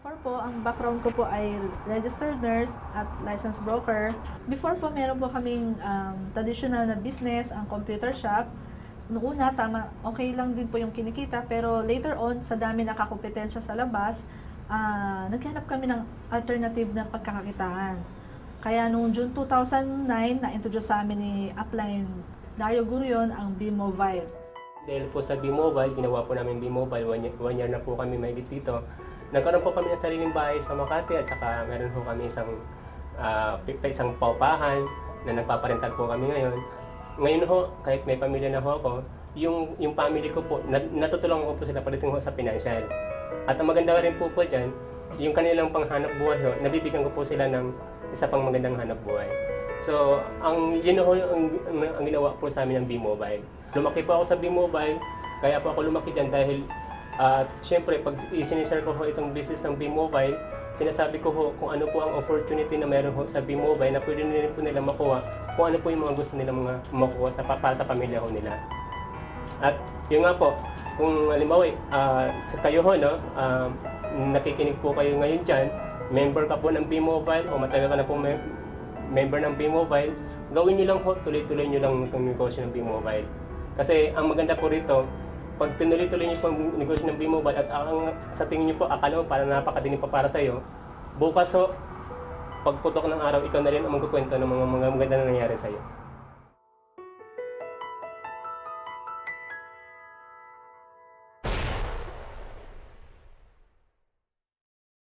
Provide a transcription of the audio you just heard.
Before po, ang background ko po ay registered nurse at licensed broker. Before po, meron po kaming traditional na business, ang computer shop. Noong una, tama, okay lang din po yung kinikita, pero later on, sa dami nakakompetensya sa labas, naghanap kami ng alternative na pagkakakitaan. Kaya noong June 2009, na-introduce sa amin ni Upline Dario Gurion ang B-Mobile. Dahil po sa B-Mobile, ginawa po namin B-Mobile, one year na po kami mahigit dito. Nagkaroon po kami ng sariling bahay sa Makati at saka meron po kami isang paupahan na nagpaparental po kami ngayon. Ngayon ho, kahit may pamilya na ho ako, yung family ko po, natutulungan ko po sila pagdating ho sa financial. At ang maganda rin po dyan, yung kanilang panghanap buhay ho, nabibigyan ko po sila ng isa pang magandang hanap buhay. So, yun ho ang ginawa po sa amin ng B-Mobile. Lumaki po ako sa B-Mobile, kaya po ako lumaki dyan dahil syempre, pag sinishare ko ho itong business ng B-Mobile, sinasabi ko ho kung ano po ang opportunity na meron ho sa B-Mobile na pwede rin po nila makuha, kung ano po yung mga gusto nila makuha para sa pamilya ho nila. At yun nga po, kung halimbawa, kayo ho, no, nakikinig po kayo ngayon dyan, member ka po ng B-Mobile o matagal ka na po member ng B-Mobile, gawin nyo lang ho, tuloy-tuloy nyo lang itong negosyo ng B-Mobile. Kasi ang maganda po rito, pag tinuloy-tuloy niyo po ang negosyo ng B-Mobile at sa tingin niyo po, akala mo parang napakadinig pa para sa iyo, bukas ho, pagputok ng araw, ikaw na rin ang magkukwento ng mga maganda na nangyari sa iyo.